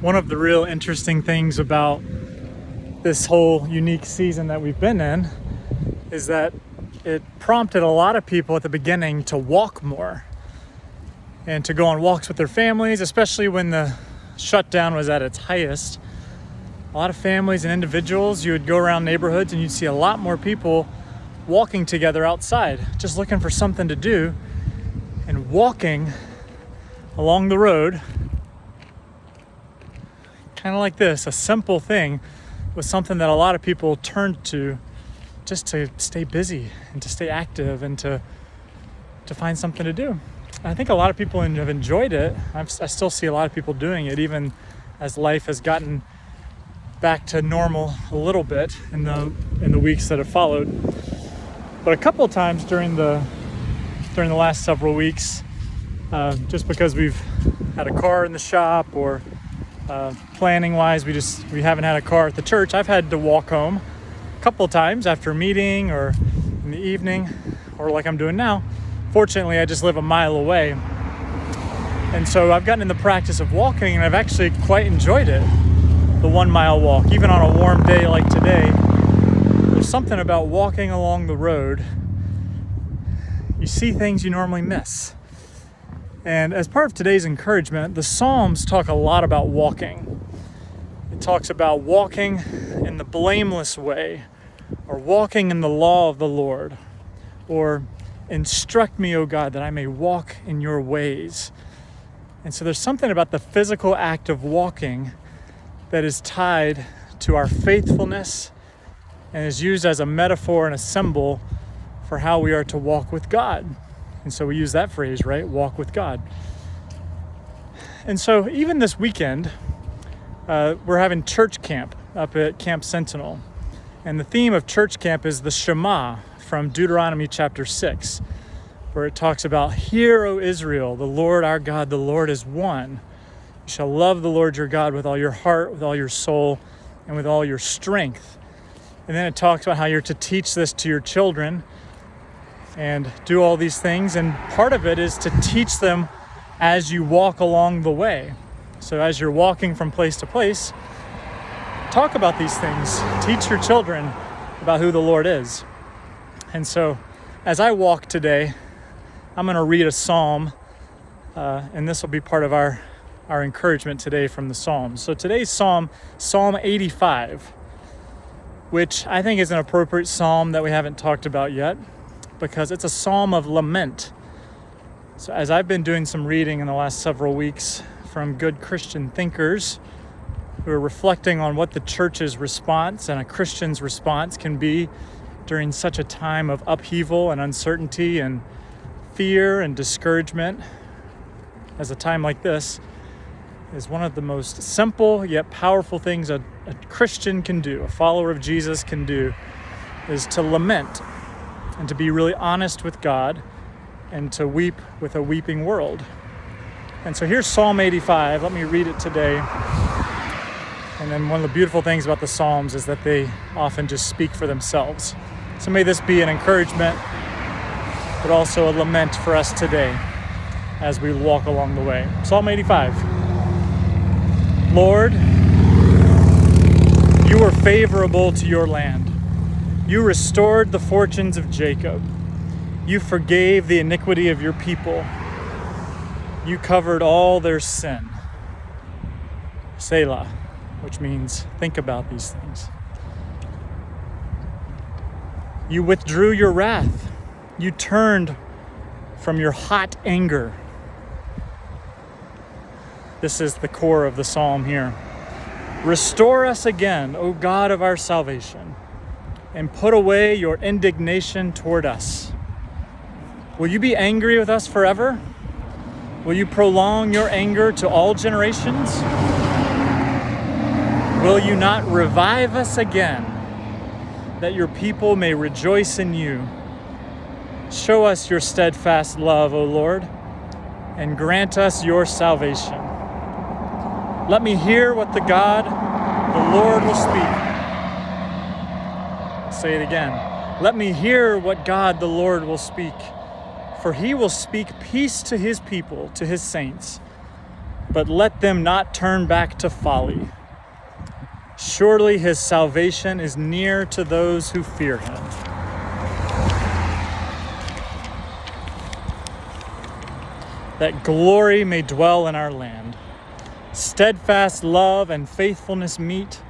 One of the real interesting things about this whole unique season that we've been in is that it prompted a lot of people at the beginning to walk more and to go on walks with their families, especially when the shutdown was at its highest. A lot of families and individuals, you would go around neighborhoods and you'd see a lot more people walking together outside, just looking for something to do, and walking along the road, kind of like this. A simple thing was something that a lot of people turned to just to stay busy and to stay active and to find something to do. And I think a lot of people have enjoyed it. I still see a lot of people doing it, even as life has gotten back to normal a little bit in the weeks that have followed. But a couple of times during the last several weeks, just because we've had a car in the shop or planning wise, we haven't had a car at the church, I've had to walk home a couple of times after a meeting or in the evening, or like I'm doing now. Fortunately, I just live a mile away. And so I've gotten in the practice of walking, and I've actually quite enjoyed it. The 1 mile walk, even on a warm day like today, there's something about walking along the road. You see things you normally miss. And as part of today's encouragement, the Psalms talk a lot about walking. It talks about walking in the blameless way, or walking in the law of the Lord, or instruct me, O God, that I may walk in your ways. And so there's something about the physical act of walking that is tied to our faithfulness and is used as a metaphor and a symbol for how we are to walk with God. And so we use that phrase, right? Walk with God. And so even this weekend, we're having church camp up at Camp Sentinel. And the theme of church camp is the Shema from Deuteronomy chapter 6, where it talks about, "Hear, O Israel, the Lord our God, the Lord is one. You shall love the Lord your God with all your heart, with all your soul, and with all your strength." And then it talks about how you're to teach this to your children and do all these things. And part of it is to teach them as you walk along the way. So as you're walking from place to place, talk about these things. Teach your children about who the Lord is. And so as I walk today, I'm going to read a psalm, and this will be part of our encouragement today from the Psalms. So today's psalm, Psalm 85, which I think is an appropriate psalm that we haven't talked about yet, because it's a psalm of lament. So as I've been doing some reading in the last several weeks from good Christian thinkers who are reflecting on what the church's response and a Christian's response can be during such a time of upheaval and uncertainty and fear and discouragement, as a time like this is one of the most simple yet powerful things a Christian can do, a follower of Jesus can do, is to lament and to be really honest with God and to weep with a weeping world. And so here's Psalm 85. Let me read it today. And then one of the beautiful things about the Psalms is that they often just speak for themselves. So may this be an encouragement, but also a lament for us today as we walk along the way. Psalm 85. Lord, you were favorable to your land. You restored the fortunes of Jacob. You forgave the iniquity of your people. You covered all their sin. Selah, which means think about these things. You withdrew your wrath. You turned from your hot anger. This is the core of the psalm here. Restore us again, O God of our salvation, and put away your indignation toward us. Will you be angry with us forever? Will you prolong your anger to all generations? Will you not revive us again, that your people may rejoice in you? Show us your steadfast love, O Lord, and grant us your salvation. Let me hear what the God, the Lord, will speak. Say it again. Let me hear what God the Lord will speak, for he will speak peace to his people, to his saints, but let them not turn back to folly. Surely his salvation is near to those who fear him. That glory may dwell in our land. Steadfast love and faithfulness meet.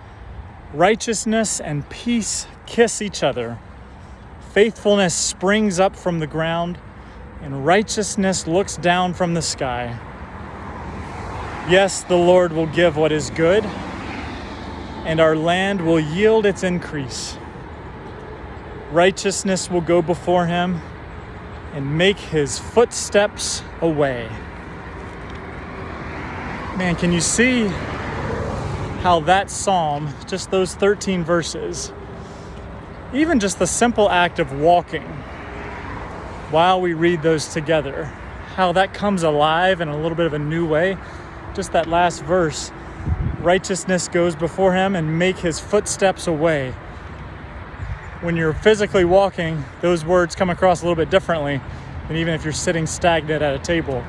Righteousness and peace kiss each other. Faithfulness springs up from the ground, and righteousness looks down from the sky. Yes, the Lord will give what is good, and our land will yield its increase. Righteousness will go before him and make his footsteps a way. Man, can you see how that psalm, just those 13 verses, even just the simple act of walking while we read those together, how that comes alive in a little bit of a new way. Just that last verse, righteousness goes before him and make his footsteps a way. When you're physically walking, those words come across a little bit differently than even if you're sitting stagnant at a table.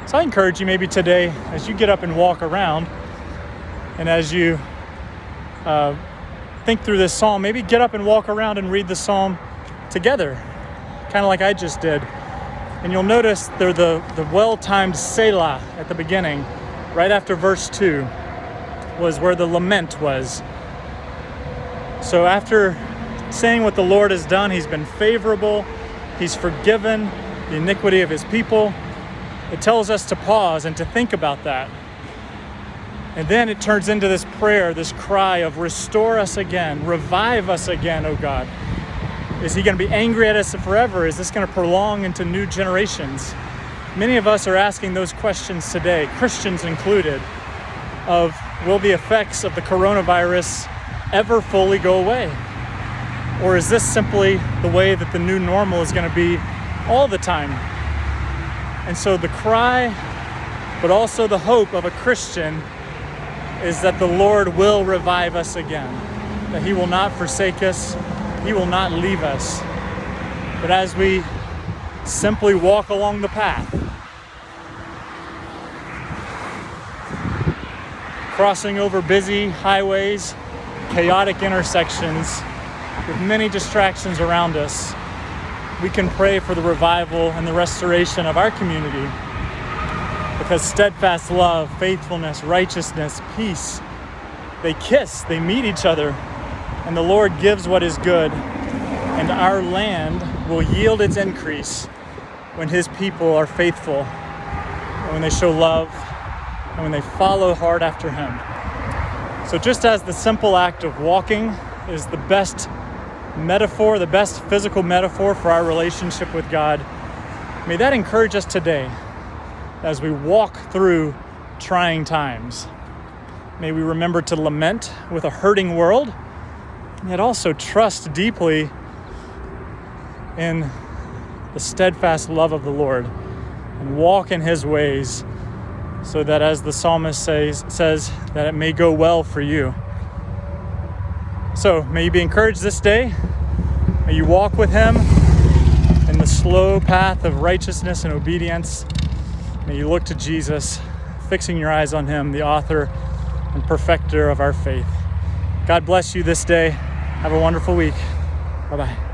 So I encourage you maybe today, as you get up and walk around, and as you think through this psalm, maybe get up and walk around and read the psalm together, kind of like I just did. And you'll notice there the well-timed Selah at the beginning, right after verse 2, was where the lament was. So after saying what the Lord has done, he's been favorable, he's forgiven the iniquity of his people, it tells us to pause and to think about that. And then it turns into this prayer, this cry of restore us again, revive us again, O God. Is he going to be angry at us forever? Is this going to prolong into new generations? Many of us are asking those questions today, Christians included, of will the effects of the coronavirus ever fully go away? Or is this simply the way that the new normal is going to be all the time? And so the cry, but also the hope of a Christian is that the Lord will revive us again, that he will not forsake us, he will not leave us. But as we simply walk along the path, crossing over busy highways, chaotic intersections, with many distractions around us, we can pray for the revival and the restoration of our community. Because steadfast love, faithfulness, righteousness, peace, they kiss, they meet each other, and the Lord gives what is good, and our land will yield its increase when his people are faithful, and when they show love, and when they follow hard after him. So just as the simple act of walking is the best metaphor, the best physical metaphor for our relationship with God, may that encourage us today as we walk through trying times. May we remember to lament with a hurting world, yet also trust deeply in the steadfast love of the Lord and walk in his ways, so that as the psalmist says that it may go well for you. So may you be encouraged this day. May you walk with him in the slow path of righteousness and obedience. May you look to Jesus, fixing your eyes on him, the author and perfecter of our faith. God bless you this day. Have a wonderful week. Bye-bye.